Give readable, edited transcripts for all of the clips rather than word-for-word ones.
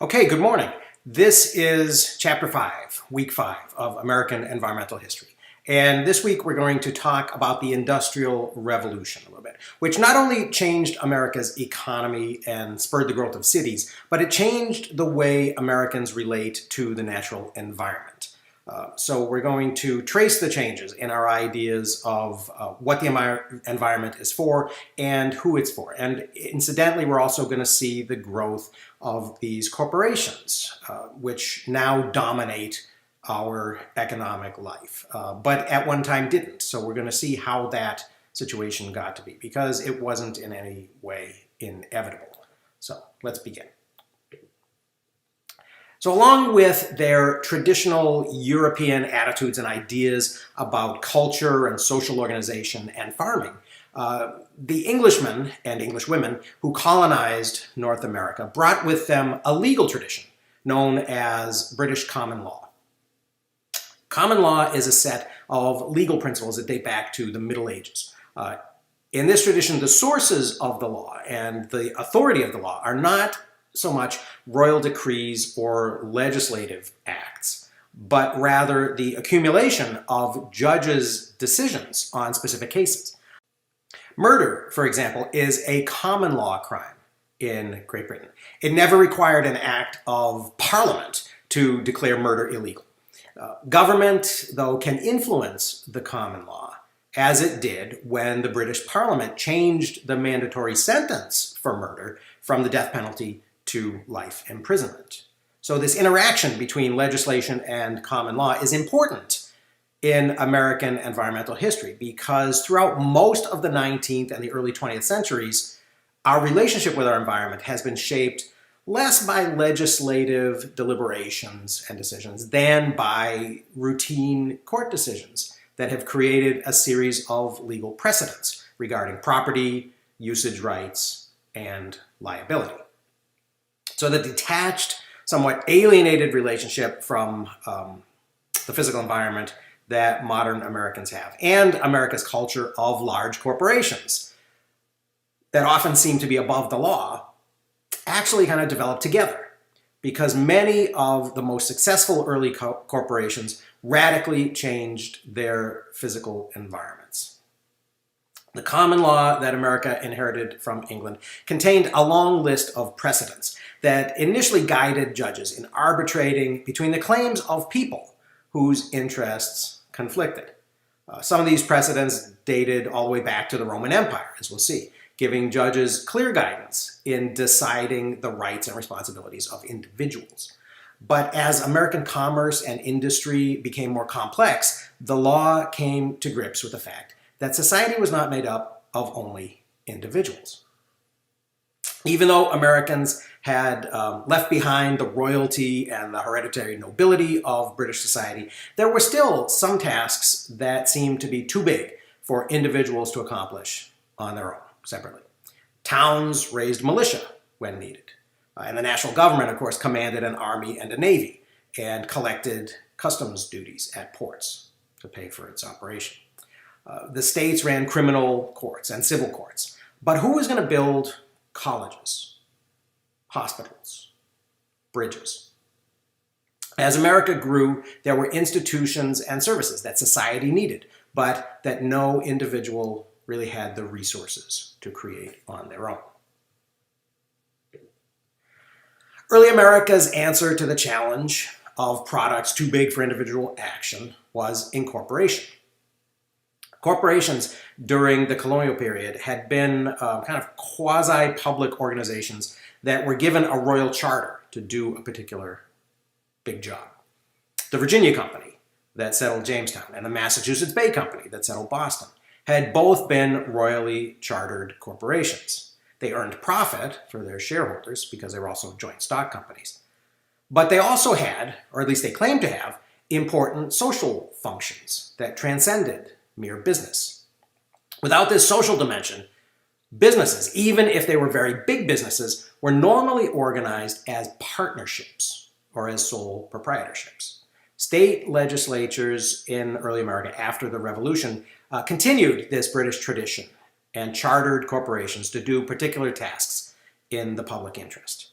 Okay, good morning. This is Chapter 5, Week 5 of American Environmental History. And this week we're going to talk about the Industrial Revolution a little bit, which not only changed America's economy and spurred the growth of cities, but it changed the way Americans relate to the natural environment. So we're going to trace the changes in our ideas of what the environment is for and who it's for. And incidentally, we're also going to see the growth of these corporations, which now dominate our economic life, but at one time didn't. So we're going to see how that situation got to be, because it wasn't in any way inevitable. So let's begin. So along with their traditional European attitudes and ideas about culture and social organization and farming, the Englishmen and Englishwomen who colonized North America brought with them a legal tradition known as British common law. Common law is a set of legal principles that date back to the Middle Ages. In this tradition, the sources of the law and the authority of the law are not so much royal decrees or legislative acts, but rather the accumulation of judges' decisions on specific cases. Murder, for example, is a common law crime in Great Britain. It never required an act of Parliament to declare murder illegal. Government, though, can influence the common law, as it did when the British Parliament changed the mandatory sentence for murder from the death penalty to life imprisonment. So this interaction between legislation and common law is important in American environmental history, because throughout most of the 19th and the early 20th centuries, our relationship with our environment has been shaped less by legislative deliberations and decisions than by routine court decisions that have created a series of legal precedents regarding property, usage rights, and liability. So the detached, somewhat alienated relationship from the physical environment that modern Americans have, and America's culture of large corporations that often seem to be above the law, actually kind of developed together, because many of the most successful early corporations radically changed their physical environments. The common law that America inherited from England contained a long list of precedents that initially guided judges in arbitrating between the claims of people whose interests conflicted. Some of these precedents dated all the way back to the Roman Empire, as we'll see, giving judges clear guidance in deciding the rights and responsibilities of individuals. But as American commerce and industry became more complex, the law came to grips with the fact that society was not made up of only individuals. Even though Americans had left behind the royalty and the hereditary nobility of British society, there were still some tasks that seemed to be too big for individuals to accomplish on their own, separately. Towns raised militia when needed. And the national government, of course, commanded an army and a navy and collected customs duties at ports to pay for its operation. The states ran criminal courts and civil courts. But who was going to build colleges, hospitals, bridges? As America grew, there were institutions and services that society needed, but that no individual really had the resources to create on their own. Early America's answer to the challenge of products too big for individual action was incorporation. Corporations during the colonial period had been kind of quasi-public organizations that were given a royal charter to do a particular big job. The Virginia Company that settled Jamestown and the Massachusetts Bay Company that settled Boston had both been royally chartered corporations. They earned profit for their shareholders because they were also joint stock companies. But they also had, or at least they claimed to have, important social functions that transcended mere business. Without this social dimension, businesses, even if they were very big businesses, were normally organized as partnerships or as sole proprietorships. State legislatures in early America after the Revolution continued this British tradition and chartered corporations to do particular tasks in the public interest.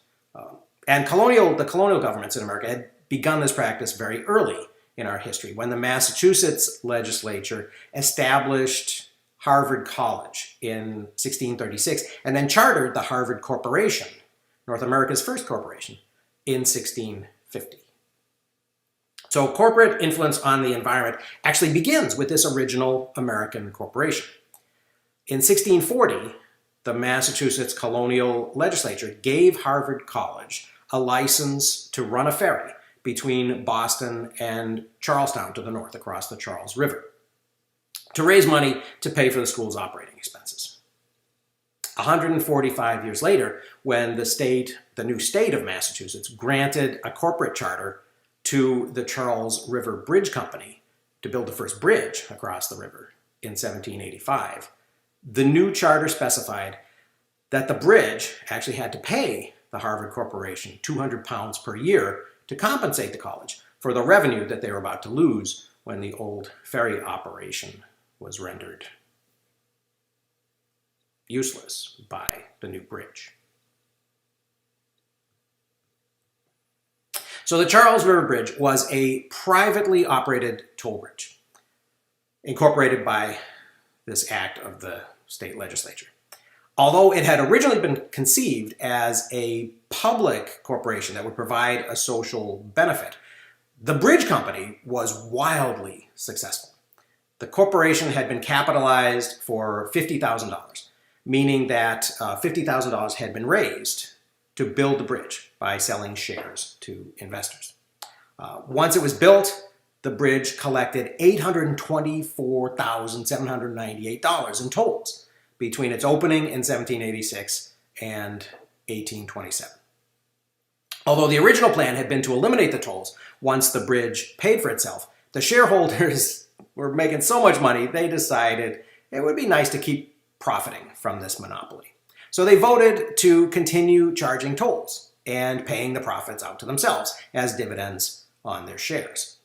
And the colonial governments in America had begun this practice very early in our history when the Massachusetts legislature established Harvard College in 1636 and then chartered the Harvard Corporation, North America's first corporation, in 1650. So corporate influence on the environment actually begins with this original American corporation. In 1640, the Massachusetts colonial legislature gave Harvard College a license to run a ferry between Boston and Charlestown to the north across the Charles River to raise money to pay for the school's operating expenses. 145 years later, when the new state of Massachusetts granted a corporate charter to the Charles River Bridge Company to build the first bridge across the river in 1785, the new charter specified that the bridge actually had to pay the Harvard Corporation £200 per year to compensate the college for the revenue that they were about to lose when the old ferry operation was rendered useless by the new bridge. So the Charles River Bridge was a privately operated toll bridge incorporated by this act of the state legislature. Although it had originally been conceived as a public corporation that would provide a social benefit, the bridge company was wildly successful. The corporation had been capitalized for $50,000, meaning that $50,000 had been raised to build the bridge by selling shares to investors. Once it was built, the bridge collected $824,798 in tolls between its opening in 1786 and 1827. Although the original plan had been to eliminate the tolls once the bridge paid for itself, the shareholders were making so much money they decided it would be nice to keep profiting from this monopoly. So they voted to continue charging tolls and paying the profits out to themselves as dividends on their shares.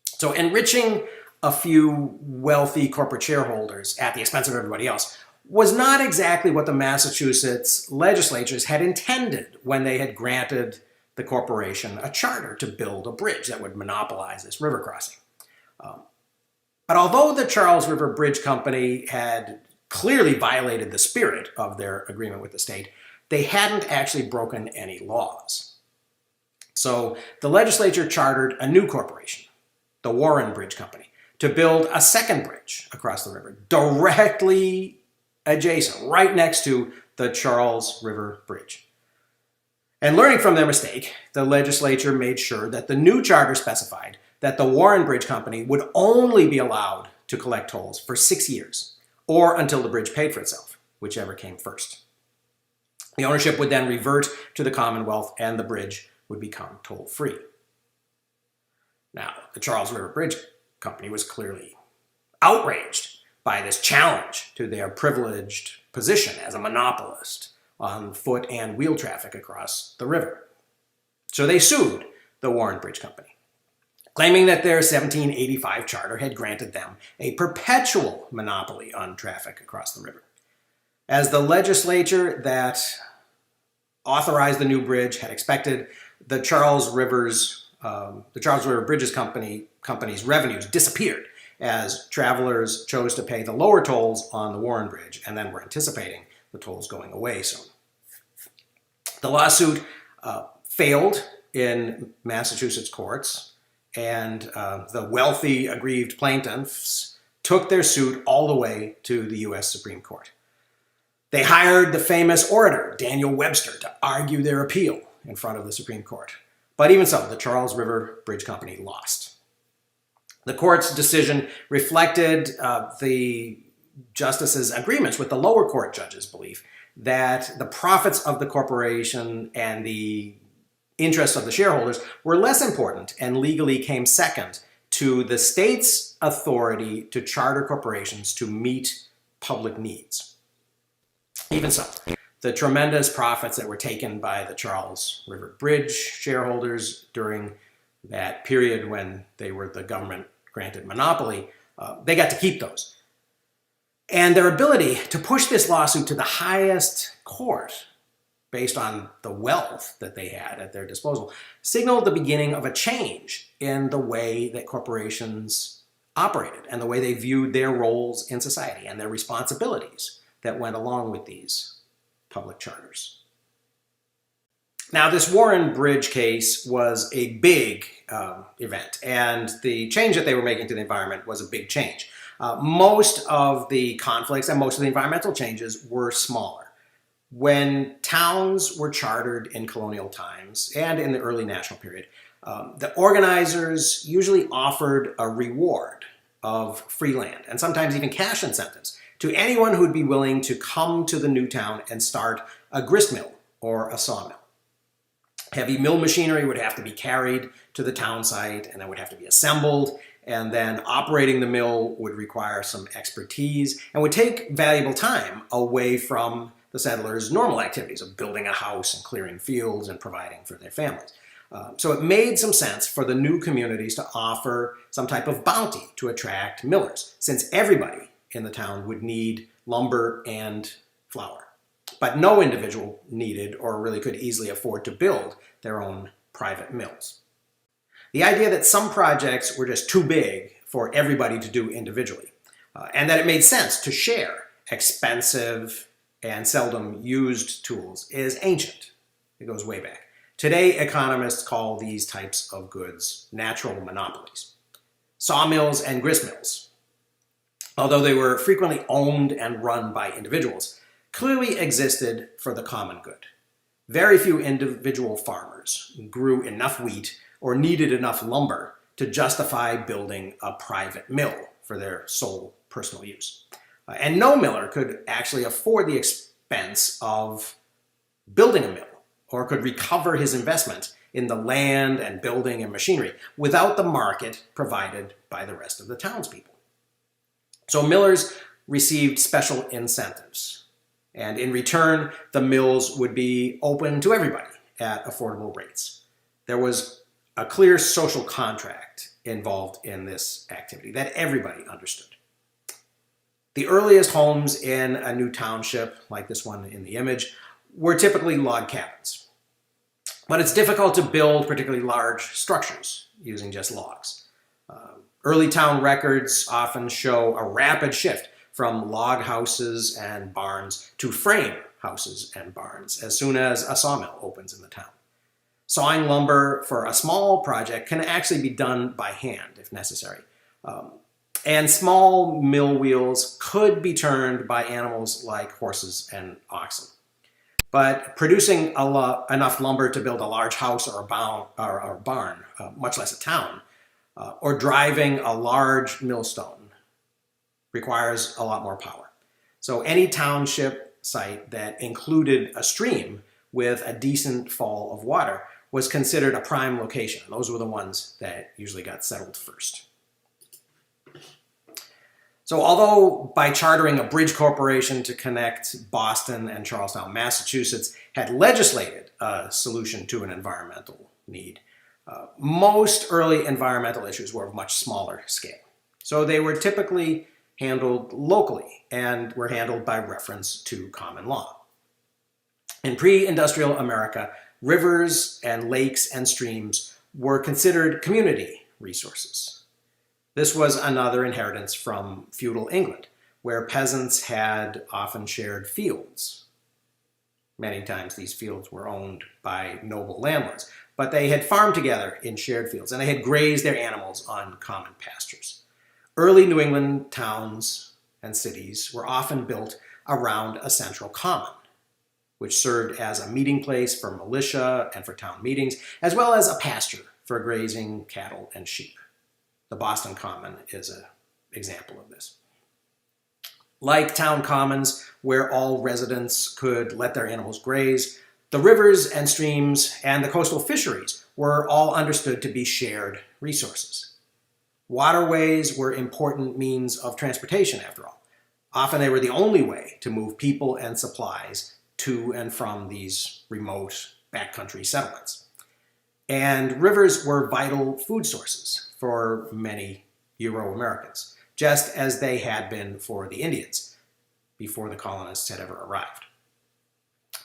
So enriching a few wealthy corporate shareholders at the expense of everybody else was not exactly what the Massachusetts legislatures had intended when they had granted the corporation a charter to build a bridge that would monopolize this river crossing. But although the Charles River Bridge Company had clearly violated the spirit of their agreement with the state, they hadn't actually broken any laws. So the legislature chartered a new corporation, the Warren Bridge Company, to build a second bridge across the river, directly adjacent, right next to the Charles River Bridge. And learning from their mistake, the legislature made sure that the new charter specified that the Warren Bridge Company would only be allowed to collect tolls for 6 years, or until the bridge paid for itself, whichever came first. The ownership would then revert to the Commonwealth and the bridge would become toll-free. Now, the Charles River Bridge Company was clearly outraged by this challenge to their privileged position as a monopolist on foot and wheel traffic across the river. So they sued the Warren Bridge Company, claiming that their 1785 charter had granted them a perpetual monopoly on traffic across the river. As the legislature that authorized the new bridge had expected, the Charles River Bridges Company's revenues disappeared as travelers chose to pay the lower tolls on the Warren Bridge and then were anticipating the tolls going away soon. The lawsuit failed in Massachusetts courts, and the wealthy aggrieved plaintiffs took their suit all the way to the U.S. Supreme Court. They hired the famous orator, Daniel Webster, to argue their appeal in front of the Supreme Court. But even so, the Charles River Bridge Company lost. The court's decision reflected the justices' agreements with the lower court judges' belief that the profits of the corporation and the interests of the shareholders were less important and legally came second to the state's authority to charter corporations to meet public needs. Even so, the tremendous profits that were taken by the Charles River Bridge shareholders during that period when they were the government-granted monopoly, they got to keep those. And their ability to push this lawsuit to the highest court based on the wealth that they had at their disposal, signaled the beginning of a change in the way that corporations operated and the way they viewed their roles in society and their responsibilities that went along with these public charters. Now, this Warren Bridge case was a big event, and the change that they were making to the environment was a big change. Most of the conflicts and most of the environmental changes were smaller. When towns were chartered in colonial times and in the early national period, the organizers usually offered a reward of free land and sometimes even cash incentives to anyone who'd be willing to come to the new town and start a grist mill or a sawmill. Heavy mill machinery would have to be carried to the town site and then would have to be assembled, and then operating the mill would require some expertise and would take valuable time away from the settlers' normal activities of building a house and clearing fields and providing for their families. So it made some sense for the new communities to offer some type of bounty to attract millers, since everybody in the town would need lumber and flour. But no individual needed or really could easily afford to build their own private mills. The idea that some projects were just too big for everybody to do individually, and that it made sense to share expensive and seldom used tools is ancient. It goes way back. Today, economists call these types of goods natural monopolies. Sawmills and grist mills, although they were frequently owned and run by individuals, clearly existed for the common good. Very few individual farmers grew enough wheat or needed enough lumber to justify building a private mill for their sole personal use. And no miller could actually afford the expense of building a mill or could recover his investment in the land and building and machinery without the market provided by the rest of the townspeople. So millers received special incentives, and in return, the mills would be open to everybody at affordable rates. There was a clear social contract involved in this activity that everybody understood. The earliest homes in a new township, like this one in the image, were typically log cabins. But it's difficult to build particularly large structures using just logs. Early town records often show a rapid shift from log houses and barns to frame houses and barns as soon as a sawmill opens in the town. Sawing lumber for a small project can actually be done by hand if necessary. And small mill wheels could be turned by animals like horses and oxen. But producing enough lumber to build a large house or a barn, much less a town, or driving a large millstone requires a lot more power. So any township site that included a stream with a decent fall of water was considered a prime location. Those were the ones that usually got settled first. So although by chartering a bridge corporation to connect Boston and Charlestown, Massachusetts had legislated a solution to an environmental need, most early environmental issues were of much smaller scale. So they were typically handled locally and were handled by reference to common law. In pre-industrial America, rivers and lakes and streams were considered community resources. This was another inheritance from feudal England, where peasants had often shared fields. Many times these fields were owned by noble landlords, but they had farmed together in shared fields, and they had grazed their animals on common pastures. Early New England towns and cities were often built around a central common, which served as a meeting place for militia and for town meetings, as well as a pasture for grazing cattle and sheep. The Boston Common is an example of this. Like town commons, where all residents could let their animals graze, the rivers and streams and the coastal fisheries were all understood to be shared resources. Waterways were important means of transportation, after all. Often they were the only way to move people and supplies to and from these remote backcountry settlements. And rivers were vital food sources for many Euro-Americans, just as they had been for the Indians before the colonists had ever arrived.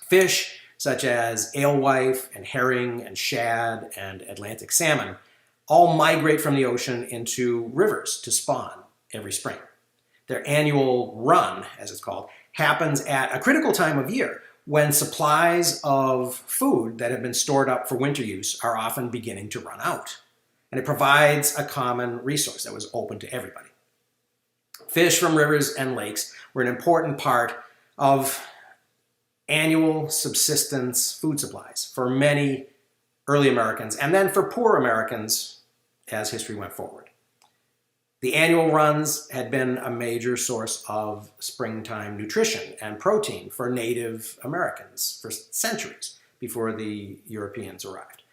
Fish such as alewife and herring and shad and Atlantic salmon, all migrate from the ocean into rivers to spawn every spring. Their annual run, as it's called, happens at a critical time of year when supplies of food that have been stored up for winter use are often beginning to run out. And it provides a common resource that was open to everybody. Fish from rivers and lakes were an important part of annual subsistence food supplies for many early Americans, and then for poor Americans as history went forward. The annual runs had been a major source of springtime nutrition and protein for Native Americans for centuries before the Europeans arrived.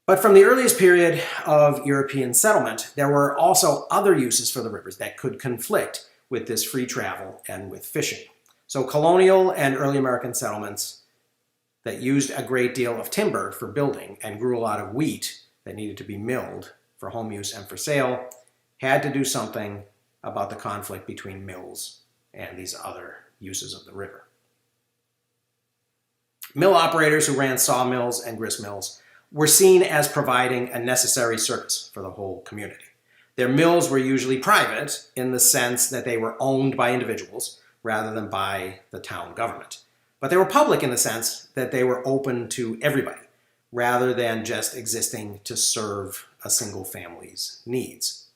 But from the earliest period of European settlement, there were also other uses for the rivers that could conflict with this free travel and with fishing. So colonial and early American settlements that used a great deal of timber for building and grew a lot of wheat that needed to be milled for home use and for sale had to do something about the conflict between mills and these other uses of the river. Mill operators who ran sawmills and grist mills were seen as providing a necessary service for the whole community. Their mills were usually private in the sense that they were owned by individuals rather than by the town government. But they were public in the sense that they were open to everybody rather than just existing to serve a single family's needs.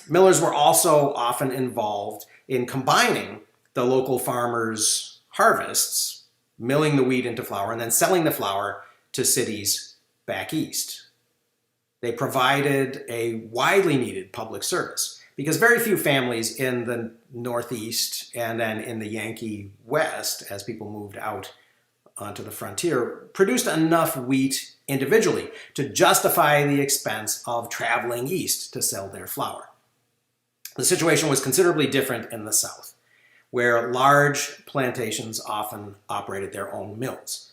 Millers were also often involved in combining the local farmers' harvests, milling the wheat into flour, and then selling the flour to cities back east. They provided a widely needed public service because very few families in the Northeast and then in the Yankee West, as people moved out onto the frontier, produced enough wheat individually to justify the expense of traveling east to sell their flour. The situation was considerably different in the South, where large plantations often operated their own mills.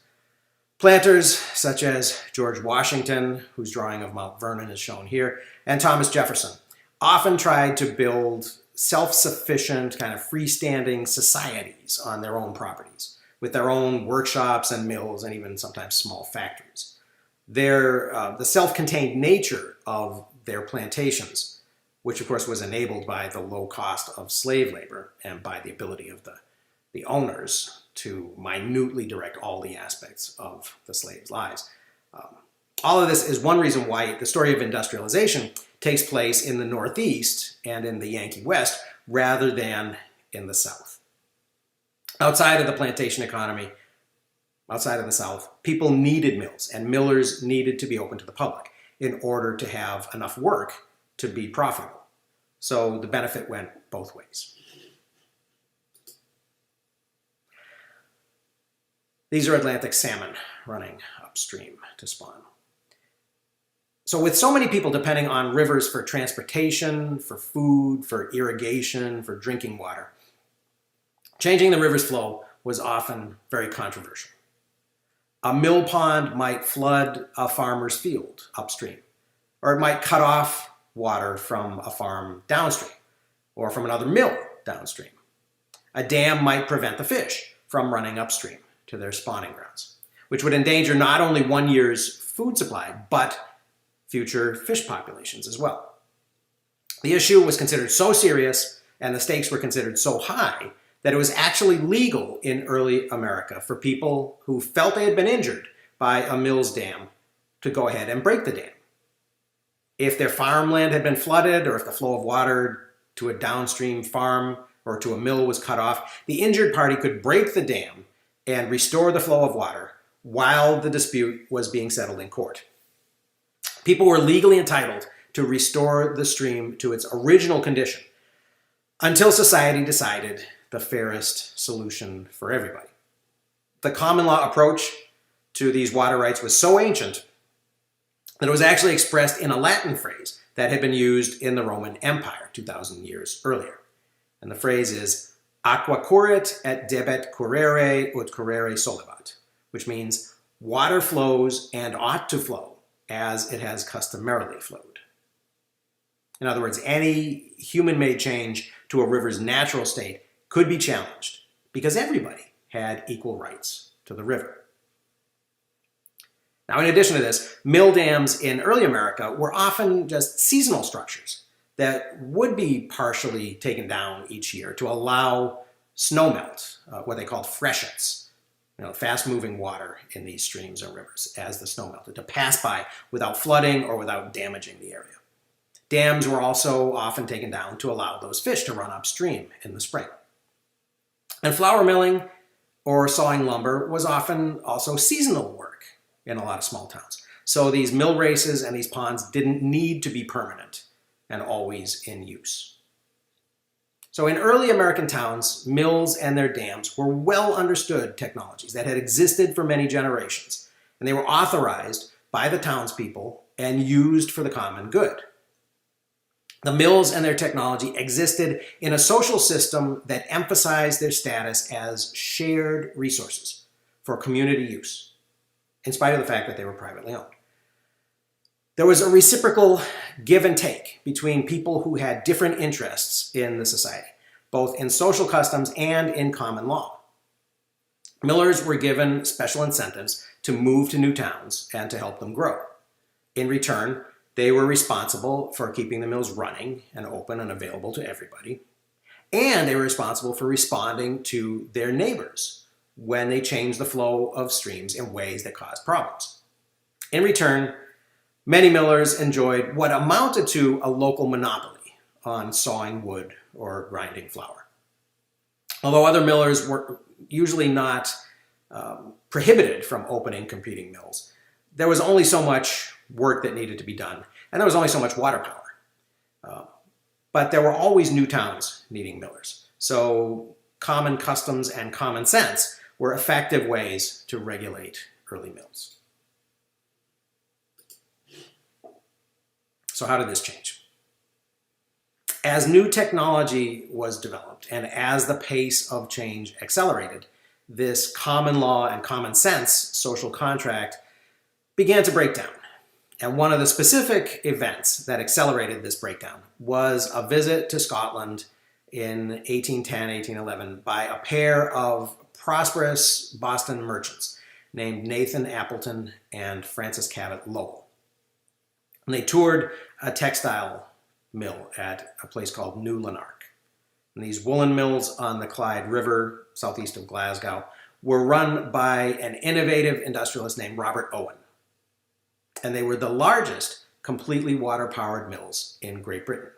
Planters such as George Washington, whose drawing of Mount Vernon is shown here, and Thomas Jefferson often tried to build self-sufficient, kind of freestanding societies on their own properties, with their own workshops and mills and even sometimes small factories. The self-contained nature of their plantations, which of course was enabled by the low cost of slave labor and by the ability of the owners to minutely direct all the aspects of the slaves' lives. All of this is one reason why the story of industrialization takes place in the Northeast and in the Yankee West rather than in the South. Outside of the plantation economy, outside of the South, people needed mills, and millers needed to be open to the public in order to have enough work to be profitable. So the benefit went both ways. These are Atlantic salmon running upstream to spawn. So with so many people depending on rivers for transportation, for food, for irrigation, for drinking water, changing the river's flow was often very controversial. A mill pond might flood a farmer's field upstream, or it might cut off water from a farm downstream, or from another mill downstream. A dam might prevent the fish from running upstream to their spawning grounds, which would endanger not only one year's food supply, but future fish populations as well. The issue was considered so serious and the stakes were considered so high that it was actually legal in early America for people who felt they had been injured by a mill's dam to go ahead and break the dam. If their farmland had been flooded, or if the flow of water to a downstream farm or to a mill was cut off, the injured party could break the dam and restore the flow of water while the dispute was being settled in court. People were legally entitled to restore the stream to its original condition until society decided the fairest solution for everybody. The common law approach to these water rights was so ancient that it was actually expressed in a Latin phrase that had been used in the Roman Empire 2,000 years earlier. And the phrase is, aqua curret et debet currere ut currere solebat, which means water flows and ought to flow as it has customarily flowed. In other words, any human-made change to a river's natural state could be challenged because everybody had equal rights to the river. Now, in addition to this, mill dams in early America were often just seasonal structures that would be partially taken down each year to allow snowmelt, what they called freshets, fast-moving water in these streams or rivers as the snow melted, to pass by without flooding or without damaging the area. Dams were also often taken down to allow those fish to run upstream in the spring. And flour milling or sawing lumber was often also seasonal work in a lot of small towns. So these mill races and these ponds didn't need to be permanent and always in use. So in early American towns, mills and their dams were well understood technologies that had existed for many generations, and they were authorized by the townspeople and used for the common good. The mills and their technology existed in a social system that emphasized their status as shared resources for community use, in spite of the fact that they were privately owned. There was a reciprocal give and take between people who had different interests in the society, both in social customs and in common law. Millers were given special incentives to move to new towns and to help them grow. In return, they were responsible for keeping the mills running and open and available to everybody. And they were responsible for responding to their neighbors when they changed the flow of streams in ways that caused problems. In return, many millers enjoyed what amounted to a local monopoly on sawing wood or grinding flour. Although other millers were usually not prohibited from opening competing mills, there was only so much work that needed to be done, and there was only so much water power. But there were always new towns needing millers. So common customs and common sense were effective ways to regulate early mills. So how did this change? As new technology was developed and as the pace of change accelerated, this common law and common sense social contract began to break down. And one of the specific events that accelerated this breakdown was a visit to Scotland in 1810, 1811 by a pair of prosperous Boston merchants named Nathan Appleton and Francis Cabot Lowell. And they toured a textile mill at a place called New Lanark. And these woolen mills on the Clyde River, southeast of Glasgow, were run by an innovative industrialist named Robert Owen. And they were the largest completely water-powered mills in Great Britain.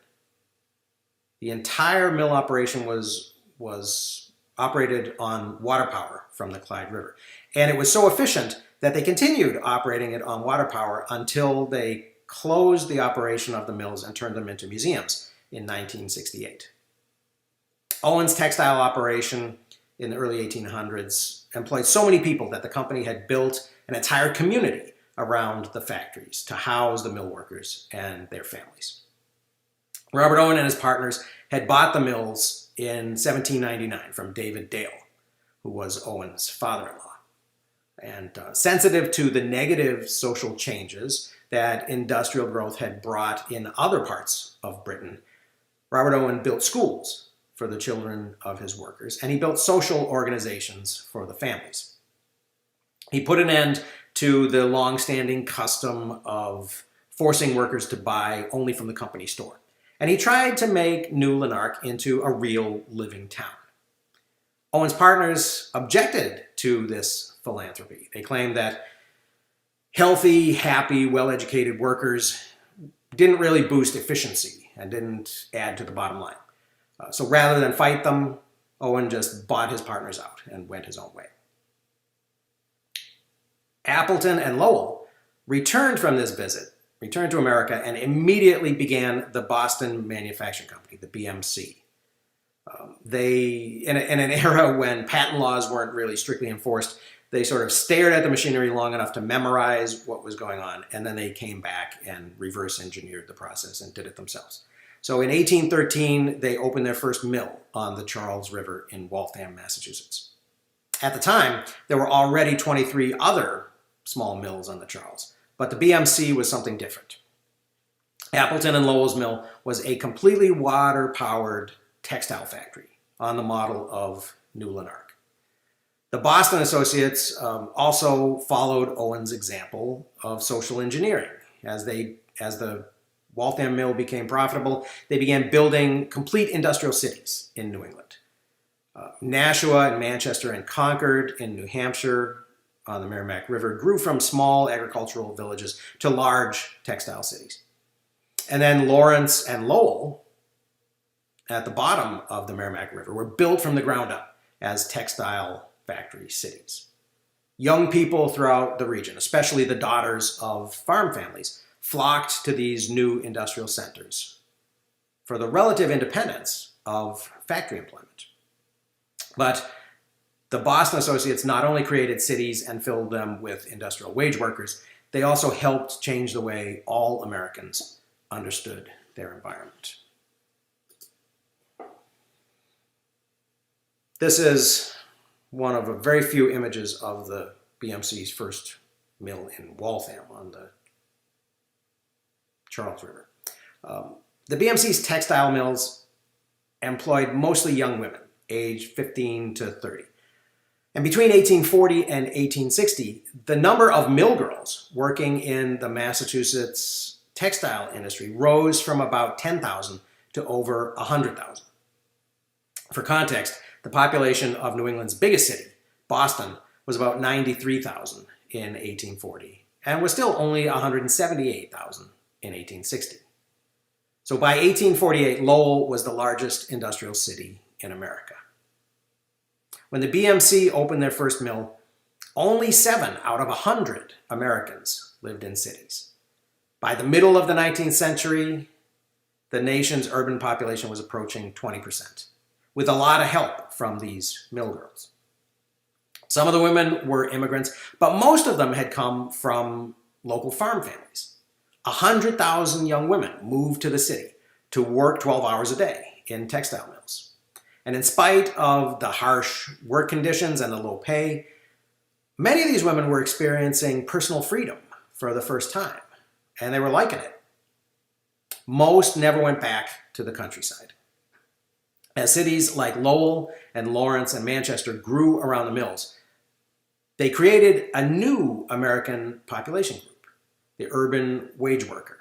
The entire mill operation was operated on water power from the Clyde River. And it was so efficient that they continued operating it on water power until they closed the operation of the mills and turned them into museums in 1968. Owen's textile operation in the early 1800s employed so many people that the company had built an entire community around the factories to house the mill workers and their families. Robert Owen and his partners had bought the mills in 1799 from David Dale, who was Owen's father-in-law. And sensitive to the negative social changes that industrial growth had brought in other parts of Britain, Robert Owen built schools for the children of his workers, and he built social organizations for the families. He put an end to the long-standing custom of forcing workers to buy only from the company store. And he tried to make New Lanark into a real living town. Owen's partners objected to this philanthropy. They claimed that healthy, happy, well-educated workers didn't really boost efficiency and didn't add to the bottom line. So rather than fight them, Owen just bought his partners out and went his own way. Appleton and Lowell returned from this visit, returned to America, and immediately began the Boston Manufacturing Company, the BMC. In an era when patent laws weren't really strictly enforced, they sort of stared at the machinery long enough to memorize what was going on, and then they came back and reverse engineered the process and did it themselves. So in 1813, they opened their first mill on the Charles River in Waltham, Massachusetts. At the time, there were already 23 other small mills on the Charles, but the BMC was something different. Appleton and Lowell's mill was a completely water-powered textile factory on the model of New Lanark. The Boston Associates also followed Owen's example of social engineering. As the Waltham Mill became profitable, they began building complete industrial cities in New England. Nashua and Manchester and Concord in New Hampshire on the Merrimack River grew from small agricultural villages to large textile cities. And then Lawrence and Lowell at the bottom of the Merrimack River were built from the ground up as textile factory cities. Young people throughout the region, especially the daughters of farm families, flocked to these new industrial centers for the relative independence of factory employment. But the Boston Associates not only created cities and filled them with industrial wage workers, they also helped change the way all Americans understood their environment. This is one of a very few images of the BMC's first mill in Waltham on the Charles River. The BMC's textile mills employed mostly young women, aged 15 to 30. And between 1840 and 1860, the number of mill girls working in the Massachusetts textile industry rose from about 10,000 to over 100,000. For context, the population of New England's biggest city, Boston, was about 93,000 in 1840 and was still only 178,000 in 1860. So by 1848, Lowell was the largest industrial city in America. When the BMC opened their first mill, only 7 out of 100 Americans lived in cities. By the middle of the 19th century, the nation's urban population was approaching 20%, with a lot of help from these mill girls. Some of the women were immigrants, but most of them had come from local farm families. 100,000 young women moved to the city to work 12 hours a day in textile mills. And in spite of the harsh work conditions and the low pay, many of these women were experiencing personal freedom for the first time, and they were liking it. Most never went back to the countryside. As cities like Lowell and Lawrence and Manchester grew around the mills, they created a new American population group, the urban wage worker.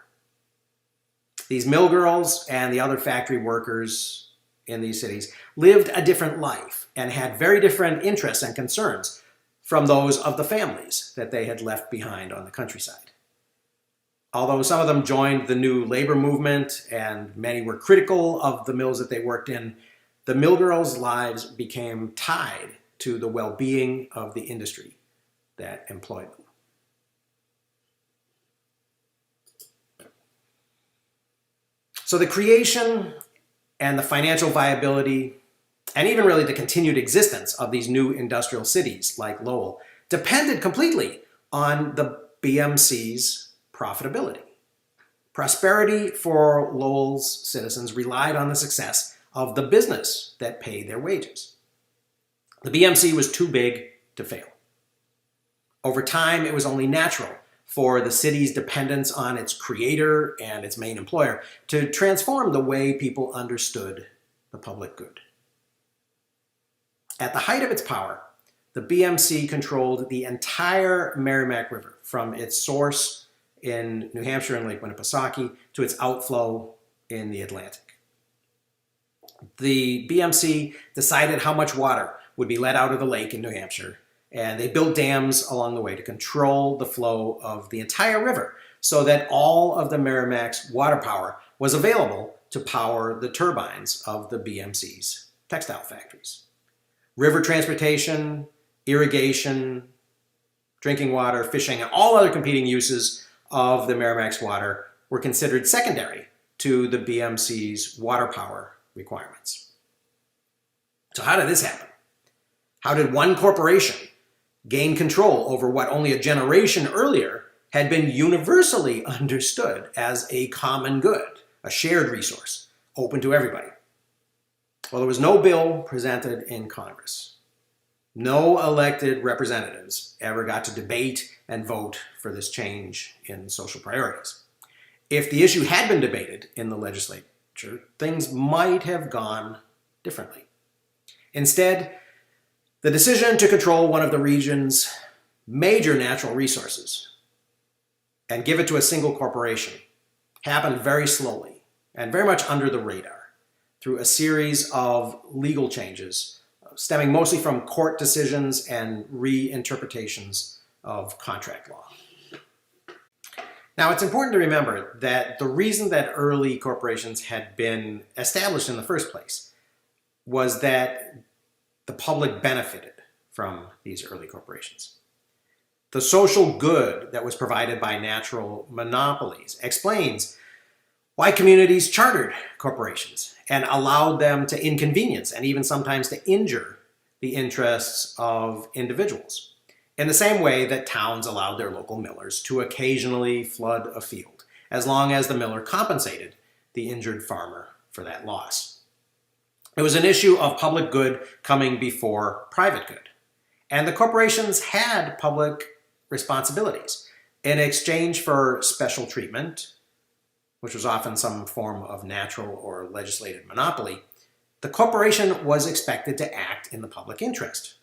These mill girls and the other factory workers in these cities lived a different life and had very different interests and concerns from those of the families that they had left behind on the countryside. Although some of them joined the new labor movement and many were critical of the mills that they worked in, the mill girls' lives became tied to the well-being of the industry that employed them. So the creation and the financial viability, and even really the continued existence of these new industrial cities like Lowell, depended completely on the BMC's profitability. Prosperity for Lowell's citizens relied on the success of the business that paid their wages. The BMC was too big to fail. Over time, it was only natural for the city's dependence on its creator and its main employer to transform the way people understood the public good. At the height of its power, the BMC controlled the entire Merrimack River from its source in New Hampshire and Lake Winnipesaukee to its outflow in the Atlantic. The BMC decided how much water would be let out of the lake in New Hampshire, and they built dams along the way to control the flow of the entire river so that all of the Merrimack's water power was available to power the turbines of the BMC's textile factories. River transportation, irrigation, drinking water, fishing, and all other competing uses of the Merrimack's water were considered secondary to the BMC's water power requirements. So how did this happen? How did one corporation gain control over what only a generation earlier had been universally understood as a common good, a shared resource, open to everybody? Well, there was no bill presented in Congress. No elected representatives ever got to debate and vote for this change in social priorities. If the issue had been debated in the legislature, things might have gone differently. Instead, The decision to control one of the region's major natural resources and give it to a single corporation happened very slowly and very much under the radar through a series of legal changes stemming mostly from court decisions and reinterpretations of contract law. Now, it's important to remember that the reason that early corporations had been established in the first place was that the public benefited from these early corporations. The social good that was provided by natural monopolies explains why communities chartered corporations and allowed them to inconvenience and even sometimes to injure the interests of individuals, in the same way that towns allowed their local millers to occasionally flood a field, as long as the miller compensated the injured farmer for that loss. It was an issue of public good coming before private good, and the corporations had public responsibilities. In exchange for special treatment, which was often some form of natural or legislated monopoly, the corporation was expected to act in the public interest.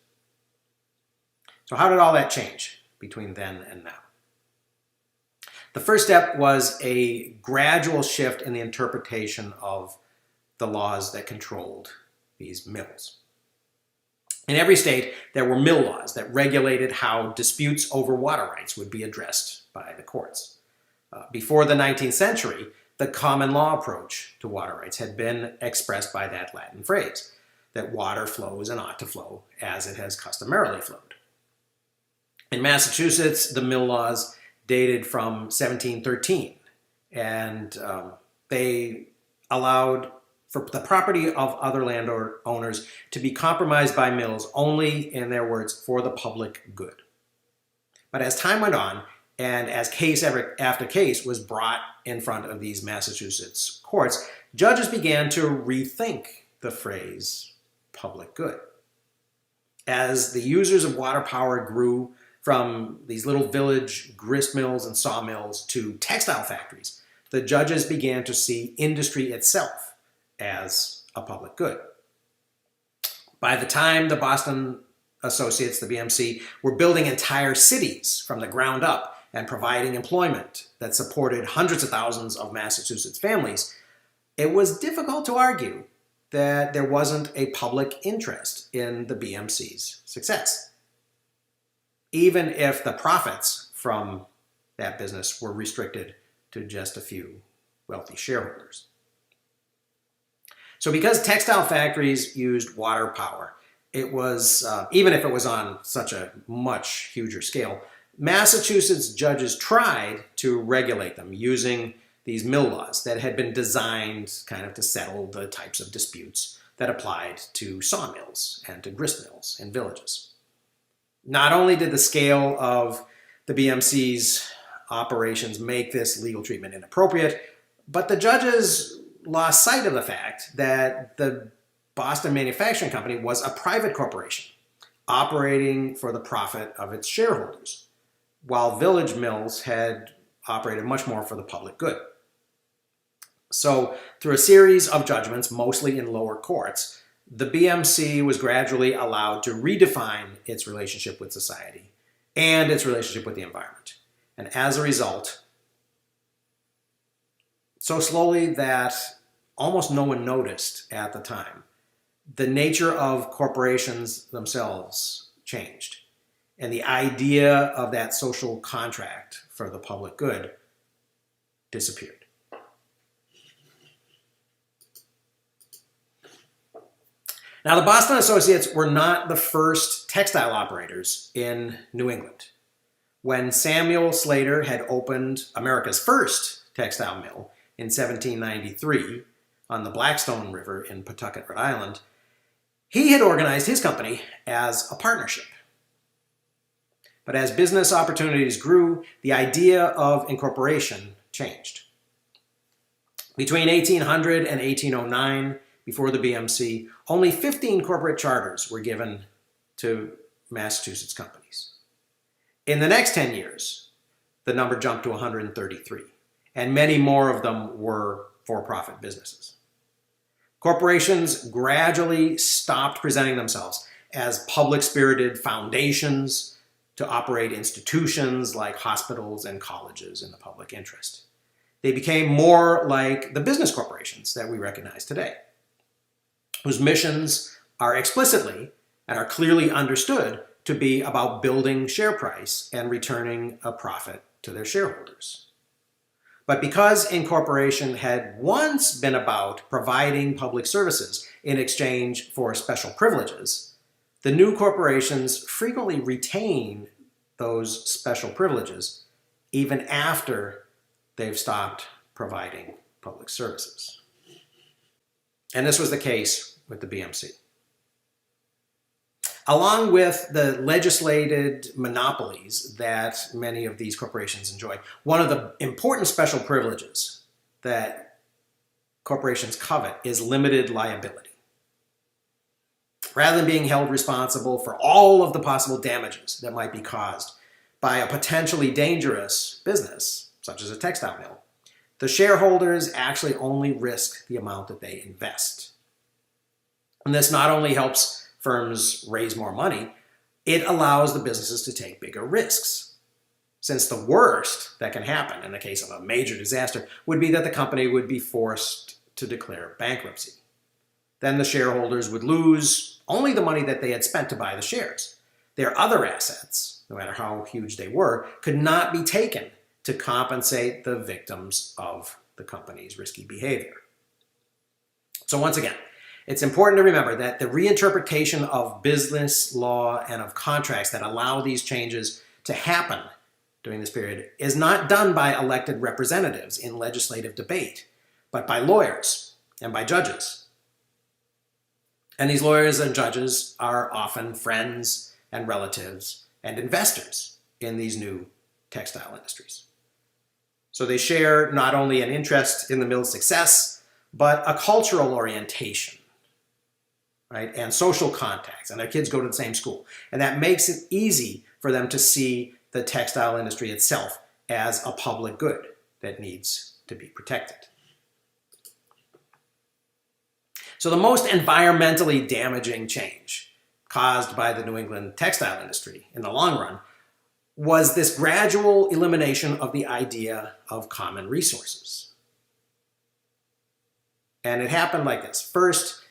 So how did all that change between then and now? The first step was a gradual shift in the interpretation of the laws that controlled these mills. In every state, there were mill laws that regulated how disputes over water rights would be addressed by the courts. Before the 19th century, the common law approach to water rights had been expressed by that Latin phrase, that water flows and ought to flow as it has customarily flowed. In Massachusetts, the mill laws dated from 1713, and they allowed for the property of other landowners to be compromised by mills only, in their words, for the public good. But as time went on, and as case after case was brought in front of these Massachusetts courts, judges began to rethink the phrase public good. As the users of water power grew from these little village grist mills and sawmills to textile factories, the judges began to see industry itself as a public good. By the time the Boston Associates, the BMC, were building entire cities from the ground up and providing employment that supported hundreds of thousands of Massachusetts families, it was difficult to argue that there wasn't a public interest in the BMC's success, even if the profits from that business were restricted to just a few wealthy shareholders. So because textile factories used water power, it was, even if it was on such a much huger scale, Massachusetts judges tried to regulate them using these mill laws that had been designed kind of to settle the types of disputes that applied to sawmills and to grist mills in villages. Not only did the scale of the BMC's operations make this legal treatment inappropriate, but the judges lost sight of the fact that the Boston Manufacturing Company was a private corporation operating for the profit of its shareholders, while village mills had operated much more for the public good. So, through a series of judgments, mostly in lower courts, the BMC was gradually allowed to redefine its relationship with society and its relationship with the environment. And as a result, so slowly that almost no one noticed at the time, the nature of corporations themselves changed. And the idea of that social contract for the public good disappeared. Now, the Boston Associates were not the first textile operators in New England. When Samuel Slater had opened America's first textile mill in 1793 on the Blackstone River in Pawtucket, Rhode Island, he had organized his company as a partnership. But as business opportunities grew, the idea of incorporation changed. Between 1800 and 1809, before the BMC, only 15 corporate charters were given to Massachusetts companies. In the next 10 years, the number jumped to 133, and many more of them were for-profit businesses. Corporations gradually stopped presenting themselves as public-spirited foundations to operate institutions like hospitals and colleges in the public interest. They became more like the business corporations that we recognize today, whose missions are explicitly and are clearly understood to be about building share price and returning a profit to their shareholders. But because incorporation had once been about providing public services in exchange for special privileges, the new corporations frequently retain those special privileges even after they've stopped providing public services. And this was the case with the BMC. Along with the legislated monopolies that many of these corporations enjoy, one of the important special privileges that corporations covet is limited liability. Rather than being held responsible for all of the possible damages that might be caused by a potentially dangerous business, such as a textile mill, the shareholders actually only risk the amount that they invest. And this not only helps firms raise more money, it allows the businesses to take bigger risks. Since the worst that can happen in the case of a major disaster would be that the company would be forced to declare bankruptcy. Then the shareholders would lose only the money that they had spent to buy the shares. Their other assets, no matter how huge they were, could not be taken to compensate the victims of the company's risky behavior. So once again, it's important to remember that the reinterpretation of business law and of contracts that allow these changes to happen during this period is not done by elected representatives in legislative debate, but by lawyers and by judges. And these lawyers and judges are often friends and relatives and investors in these new textile industries. So they share not only an interest in the mill's success, but a cultural orientation, right, and social contacts, and their kids go to the same school. And that makes it easy for them to see the textile industry itself as a public good that needs to be protected. So the most environmentally damaging change caused by the New England textile industry in the long run was this gradual elimination of the idea of common resources. And it happened like this. First,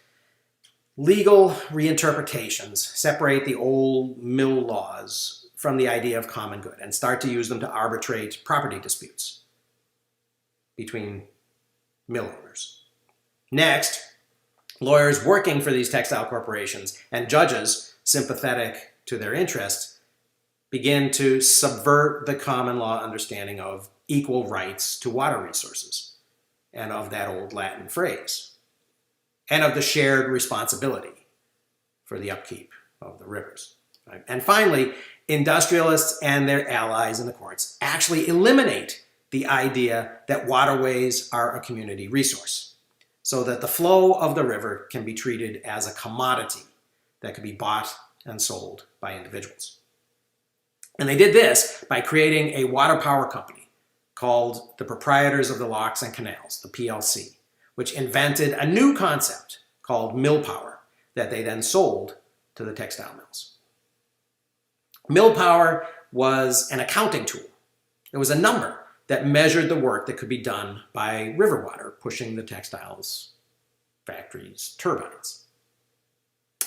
legal reinterpretations separate the old mill laws from the idea of common good and start to use them to arbitrate property disputes between mill owners. Next, lawyers working for these textile corporations and judges sympathetic to their interests begin to subvert the common law understanding of equal rights to water resources and of that old Latin phrase, and of the shared responsibility for the upkeep of the rivers. Right? And finally, industrialists and their allies in the courts actually eliminate the idea that waterways are a community resource, so that the flow of the river can be treated as a commodity that could be bought and sold by individuals. And they did this by creating a water power company called the Proprietors of the Locks and Canals, the PLC, which invented a new concept called mill power that they then sold to the textile mills. Mill power was an accounting tool. It was a number that measured the work that could be done by river water pushing the textiles factories' turbines.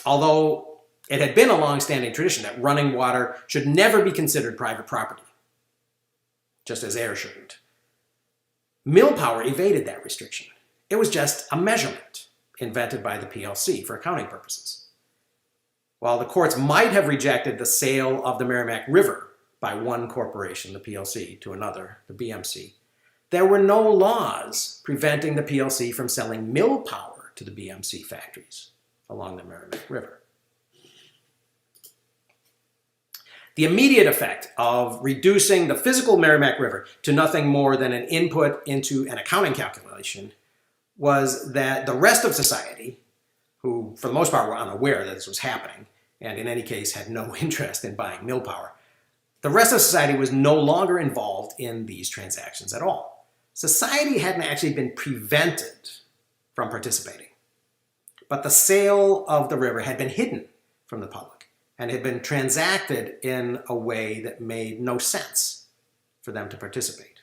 Although it had been a long-standing tradition that running water should never be considered private property, just as air shouldn't. Mill power evaded that restriction. It was just a measurement invented by the PLC for accounting purposes. While the courts might have rejected the sale of the Merrimack River by one corporation, the PLC, to another, the BMC, there were no laws preventing the PLC from selling mill power to the BMC factories along the Merrimack River. The immediate effect of reducing the physical Merrimack River to nothing more than an input into an accounting calculation was that the rest of society, who for the most part were unaware that this was happening, and in any case had no interest in buying mill power, the rest of society was no longer involved in these transactions at all. Society hadn't actually been prevented from participating, but the sale of the river had been hidden from the public and had been transacted in a way that made no sense for them to participate.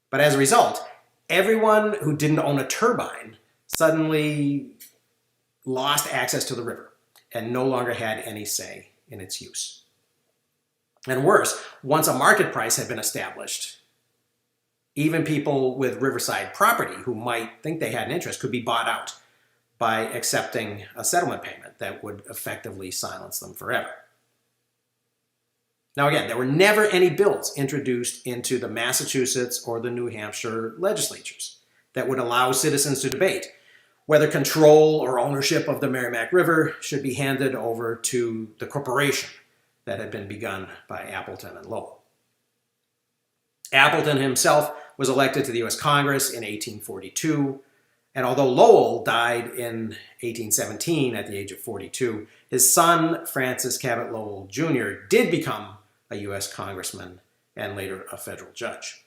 But as a result, everyone who didn't own a turbine suddenly lost access to the river and no longer had any say in its use. And worse, once a market price had been established, even people with riverside property who might think they had an interest could be bought out by accepting a settlement payment that would effectively silence them forever. Now again, there were never any bills introduced into the Massachusetts or the New Hampshire legislatures that would allow citizens to debate whether control or ownership of the Merrimack River should be handed over to the corporation that had been begun by Appleton and Lowell. Appleton himself was elected to the U.S. Congress in 1842, and although Lowell died in 1817 at the age of 42, his son, Francis Cabot Lowell Jr., did become a U.S. congressman and later a federal judge.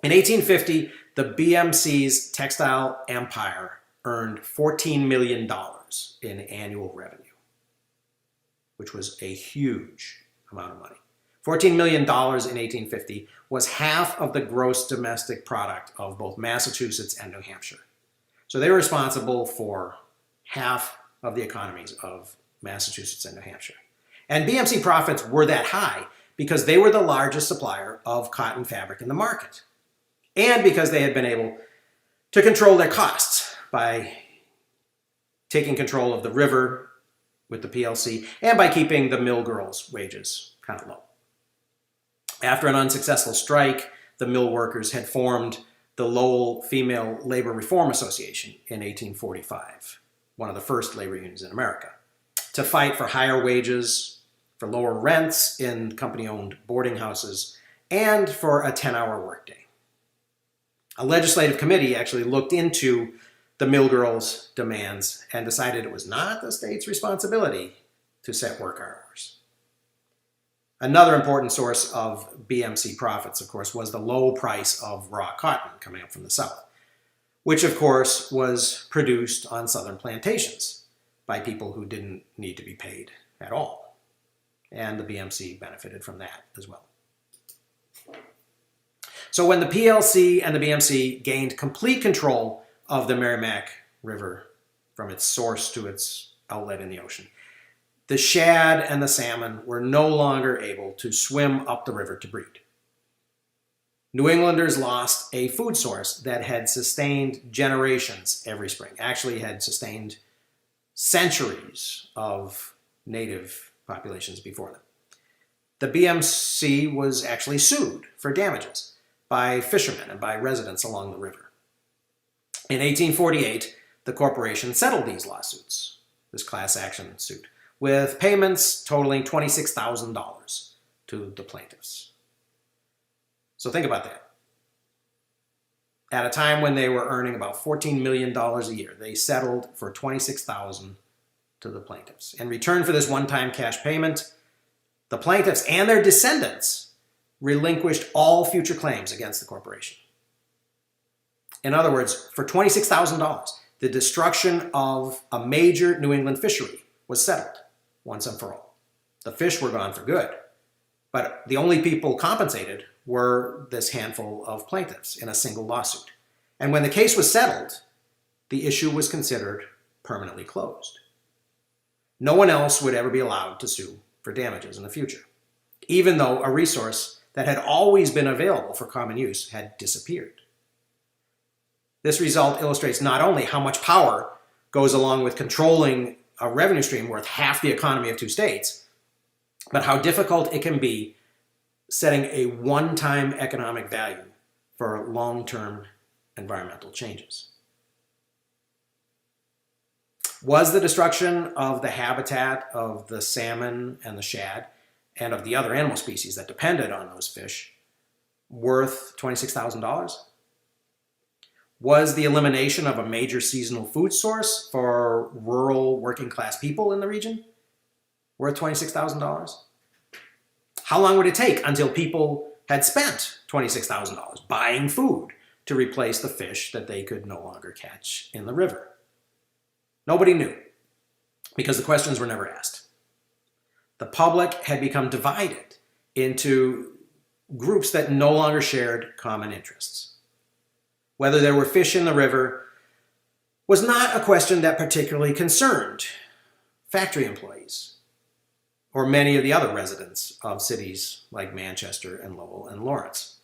In 1850, the BMC's textile empire earned $14 million in annual revenue, which was a huge amount of money. $14 million in 1850 was half of the gross domestic product of both Massachusetts and New Hampshire. So they were responsible for half of the economies of Massachusetts and New Hampshire. And BMC profits were that high because they were the largest supplier of cotton fabric in the market, and because they had been able to control their costs by taking control of the river with the PLC and by keeping the mill girls' wages kind of low. After an unsuccessful strike, the mill workers had formed the Lowell Female Labor Reform Association in 1845, one of the first labor unions in America, to fight for higher wages, for lower rents in company-owned boarding houses, and for a 10-hour workday. A legislative committee actually looked into the mill girls' demands and decided it was not the state's responsibility to set work hours. Another important source of BMC profits, of course, was the low price of raw cotton coming up from the south, which, of course, was produced on southern plantations by people who didn't need to be paid at all. And the BMC benefited from that as well. So when the PLC and the BMC gained complete control of the Merrimack River from its source to its outlet in the ocean, the shad and the salmon were no longer able to swim up the river to breed. New Englanders lost a food source that had sustained generations every spring, actually had sustained centuries of native populations before them. The BMC was actually sued for damages by fishermen and by residents along the river. In 1848, the corporation settled these lawsuits, this class action suit, with payments totaling $26,000 to the plaintiffs. So think about that. At a time when they were earning about $14 million a year, they settled for $26,000 to the plaintiffs. In return for this one-time cash payment, the plaintiffs and their descendants relinquished all future claims against the corporation. In other words, for $26,000, the destruction of a major New England fishery was settled once and for all. The fish were gone for good, but the only people compensated were this handful of plaintiffs in a single lawsuit. And when the case was settled, the issue was considered permanently closed. No one else would ever be allowed to sue for damages in the future, even though a resource that had always been available for common use had disappeared. This result illustrates not only how much power goes along with controlling a revenue stream worth half the economy of two states, but how difficult it can be setting a one-time economic value for long-term environmental changes. Was the destruction of the habitat of the salmon and the shad and of the other animal species that depended on those fish worth $26,000? Was the elimination of a major seasonal food source for rural working class people in the region worth $26,000? How long would it take until people had spent $26,000 buying food to replace the fish that they could no longer catch in the river? Nobody knew. because the questions were never asked. The public had become divided into groups that no longer shared common interests. Whether there were fish in the river was not a question that particularly concerned factory employees or many of the other residents of cities like Manchester and Lowell and Lawrence,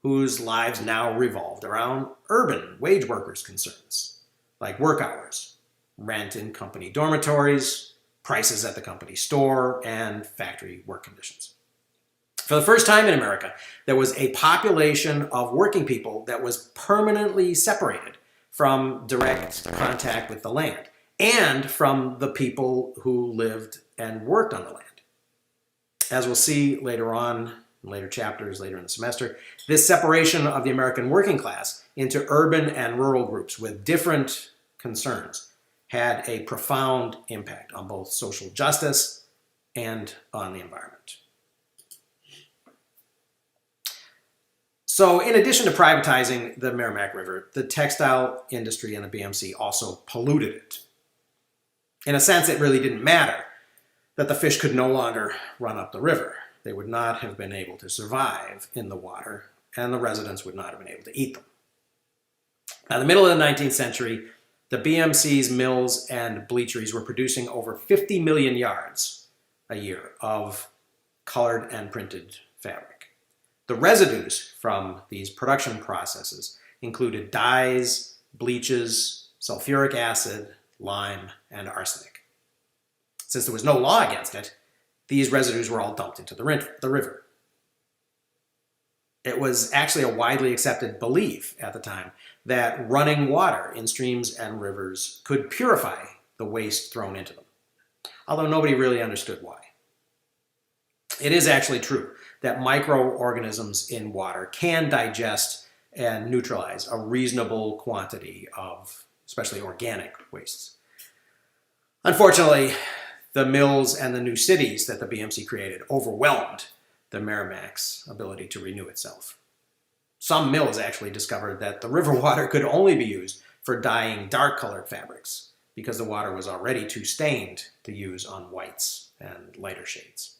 whose lives now revolved around urban wage workers' concerns, like work hours, rent in company dormitories, prices at the company store, and factory work conditions. For the first time in America, there was a population of working people that was permanently separated from direct contact with the land and from the people who lived and worked on the land. As we'll see later on, in later chapters, later in the semester, this separation of the American working class into urban and rural groups with different concerns had a profound impact on both social justice and on the environment. So in addition to privatizing the Merrimack River, the textile industry and the BMC also polluted it. In a sense, it really didn't matter that the fish could no longer run up the river. They would not have been able to survive in the water, and the residents would not have been able to eat them. By the middle of the 19th century, the BMC's mills and bleacheries were producing over 50 million yards a year of colored and printed fabric. The residues from these production processes included dyes, bleaches, sulfuric acid, lime, and arsenic. Since there was no law against it, these residues were all dumped into the river. It was actually a widely accepted belief at the time that running water in streams and rivers could purify the waste thrown into them, although nobody really understood why. It is actually true that microorganisms in water can digest and neutralize a reasonable quantity of, especially organic wastes. Unfortunately, the mills and the new cities that the BMC created overwhelmed the Merrimack's ability to renew itself. Some mills actually discovered that the river water could only be used for dyeing dark-colored fabrics because the water was already too stained to use on whites and lighter shades.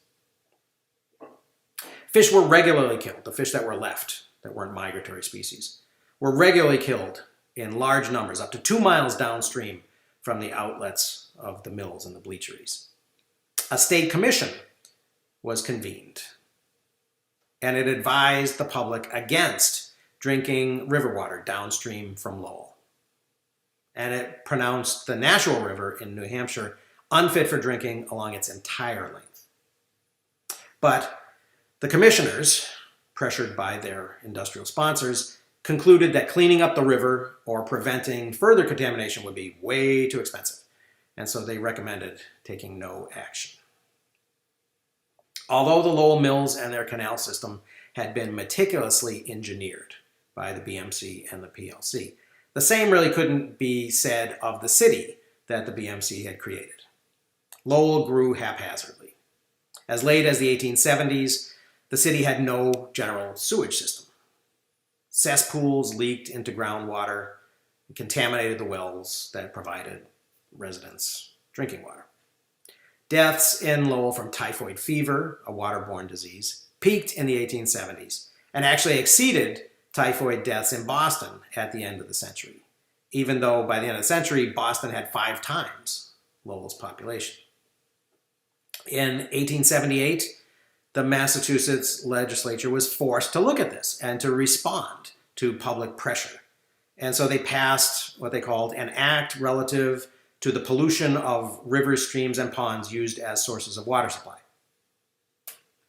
Fish were regularly killed, the fish that were left, that weren't migratory species, were regularly killed in large numbers, up to 2 miles downstream from the outlets of the mills and the bleacheries. A state commission was convened, and it advised the public against drinking river water downstream from Lowell. And it pronounced the Nashua River in New Hampshire unfit for drinking along its entire length. But the commissioners, pressured by their industrial sponsors, concluded that cleaning up the river or preventing further contamination would be way too expensive, and so they recommended taking no action. Although the Lowell mills and their canal system had been meticulously engineered by the BMC and the PLC, the same really couldn't be said of the city that the BMC had created. Lowell grew haphazardly. As late as the 1870s, the city had no general sewage system. Cesspools leaked into groundwater and contaminated the wells that provided residents drinking water. Deaths in Lowell from typhoid fever, a waterborne disease, peaked in the 1870s and actually exceeded typhoid deaths in Boston at the end of the century, even though by the end of the century, Boston had 5 times Lowell's population. In 1878, the Massachusetts legislature was forced to look at this and to respond to public pressure. And so they passed what they called an act relative to the pollution of rivers, streams, and ponds used as sources of water supply.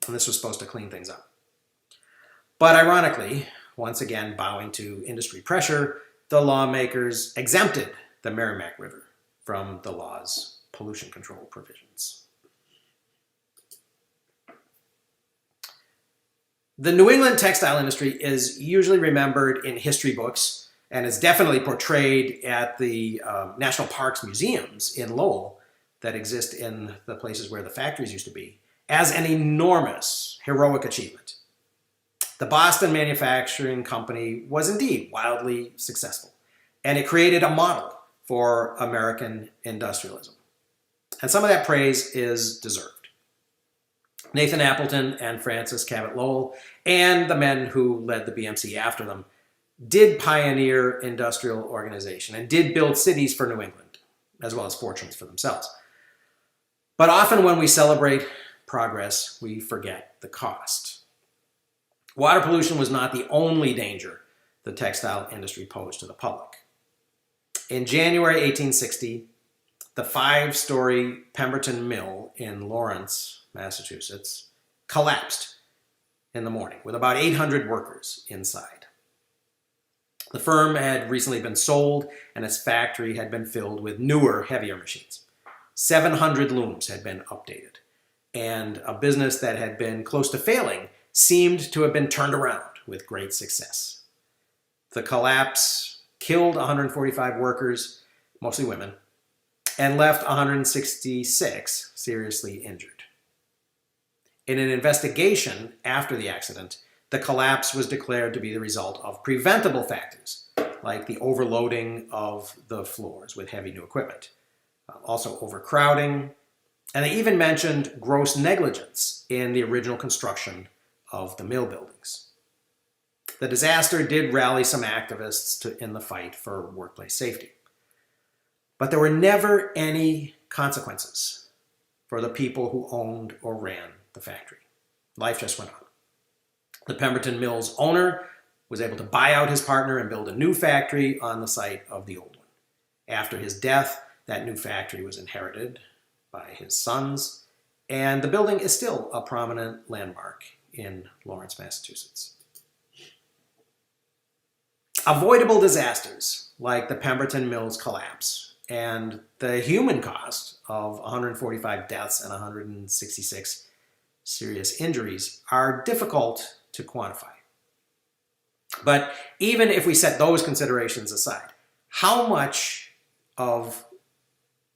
And this was supposed to clean things up. But ironically, once again bowing to industry pressure, the lawmakers exempted the Merrimack River from the law's pollution control provisions. The New England textile industry is usually remembered in history books and is definitely portrayed at the national parks museums in Lowell that exist in the places where the factories used to be as an enormous, heroic achievement. The Boston Manufacturing Company was indeed wildly successful, and it created a model for American industrialism. And some of that praise is deserved. Nathan Appleton and Francis Cabot Lowell, and the men who led the BMC after them, did pioneer industrial organization and did build cities for New England, as well as fortunes for themselves. But often when we celebrate progress, we forget the cost. Water pollution was not the only danger the textile industry posed to the public. In January 1860, the 5-story Pemberton Mill in Lawrence, Massachusetts, collapsed in the morning with about 800 workers inside. The firm had recently been sold and its factory had been filled with newer, heavier machines. 700 looms had been updated, and a business that had been close to failing seemed to have been turned around with great success. The collapse killed 145 workers, mostly women, and left 166 seriously injured. In an investigation after the accident, the collapse was declared to be the result of preventable factors, like the overloading of the floors with heavy new equipment, also overcrowding, and they even mentioned gross negligence in the original construction of the mill buildings. The disaster did rally some activists in the fight for workplace safety. But there were never any consequences for the people who owned or ran the factory. Life just went on. The Pemberton Mill's owner was able to buy out his partner and build a new factory on the site of the old one. After his death, that new factory was inherited by his sons, and the building is still a prominent landmark in Lawrence, Massachusetts. Avoidable disasters like the Pemberton Mill's collapse and the human cost of 145 deaths and 166 serious injuries are difficult to quantify. But even if we set those considerations aside, how much of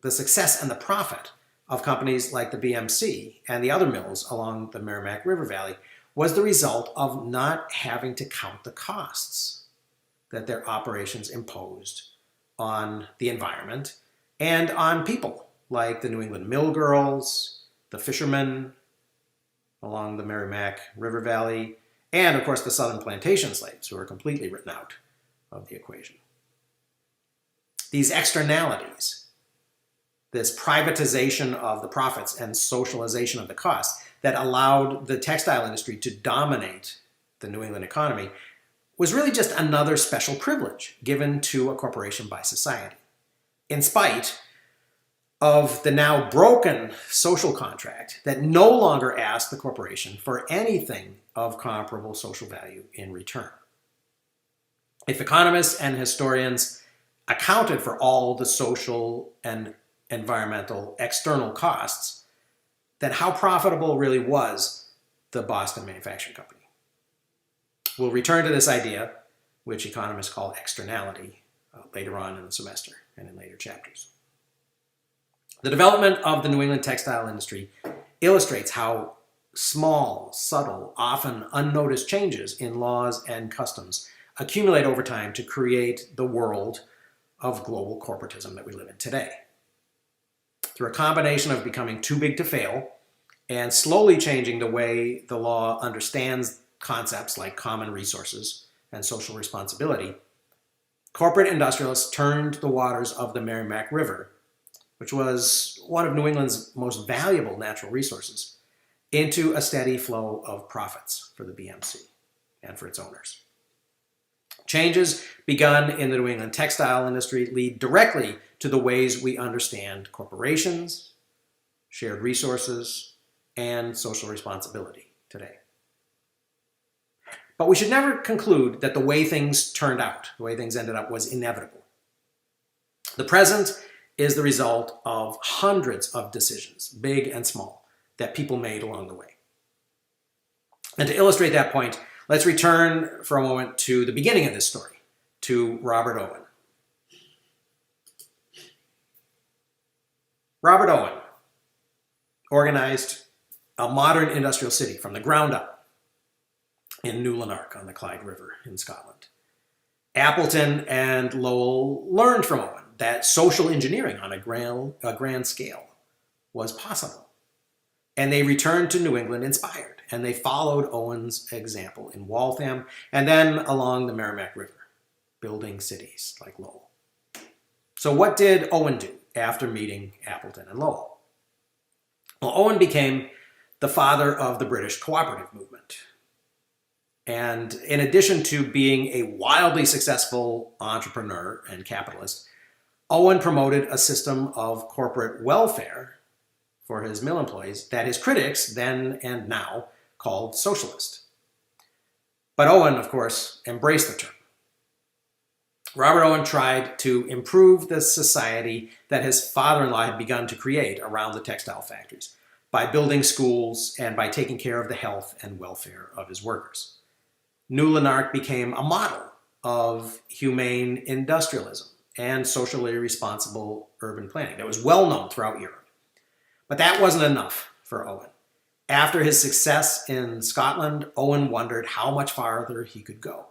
the success and the profit of companies like the BMC and the other mills along the Merrimack River Valley was the result of not having to count the costs that their operations imposed on the environment and on people like the New England mill girls, the fishermen along the Merrimack River Valley, and of course the southern plantation slaves who are completely written out of the equation. These externalities, this privatization of the profits and socialization of the costs that allowed the textile industry to dominate the New England economy was really just another special privilege given to a corporation by society, in spite of the now broken social contract that no longer asked the corporation for anything of comparable social value in return. If economists and historians accounted for all the social and environmental external costs, then how profitable really was the Boston Manufacturing Company? We'll return to this idea, which economists call externality, later on in the semester and in later chapters. The development of the New England textile industry illustrates how small, subtle, often unnoticed changes in laws and customs accumulate over time to create the world of global corporatism that we live in today. Through a combination of becoming too big to fail and slowly changing the way the law understands concepts like common resources and social responsibility, corporate industrialists turned the waters of the Merrimack River, which was one of New England's most valuable natural resources, into a steady flow of profits for the BMC and for its owners. Changes begun in the New England textile industry lead directly to the ways we understand corporations, shared resources, and social responsibility today. But we should never conclude that the way things turned out, the way things ended up, was inevitable. The present is the result of hundreds of decisions, big and small, that people made along the way. And to illustrate that point, let's return for a moment to the beginning of this story, to Robert Owen. Robert Owen organized a modern industrial city from the ground up in New Lanark on the Clyde River in Scotland. Appleton and Lowell learned from Owen that social engineering on a grand scale was possible. And they returned to New England inspired, and they followed Owen's example in Waltham and then along the Merrimack River, building cities like Lowell. So what did Owen do after meeting Appleton and Lowell? Well, Owen became the father of the British cooperative movement. And in addition to being a wildly successful entrepreneur and capitalist, Owen promoted a system of corporate welfare for his mill employees that his critics then and now called socialist. But Owen, of course, embraced the term. Robert Owen tried to improve the society that his father-in-law had begun to create around the textile factories by building schools and by taking care of the health and welfare of his workers. New Lanark became a model of humane industrialism and socially responsible urban planning that was well known throughout Europe. But that wasn't enough for Owen. After his success in Scotland, Owen wondered how much farther he could go.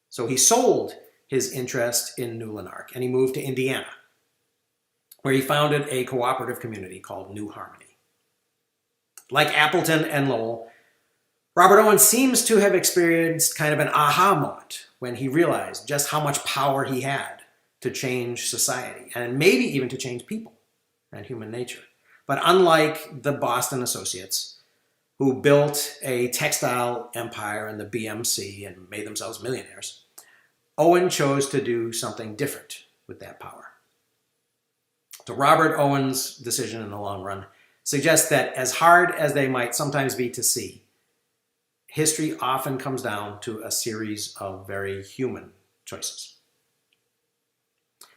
So he sold his interest in New Lanark and he moved to Indiana, where he founded a cooperative community called New Harmony. Like Appleton and Lowell, Robert Owen seems to have experienced kind of an aha moment when he realized just how much power he had to change society and maybe even to change people and human nature. But unlike the Boston Associates, who built a textile empire in the BMC and made themselves millionaires, Owen chose to do something different with that power. So Robert Owen's decision in the long run suggests that as hard as they might sometimes be to see, history often comes down to a series of very human choices.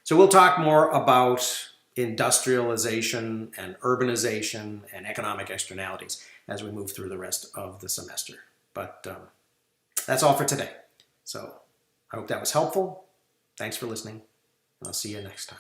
So we'll talk more about industrialization and urbanization and economic externalities as we move through the rest of the semester. But that's all for today. So I hope that was helpful. Thanks for listening. I'll see you next time.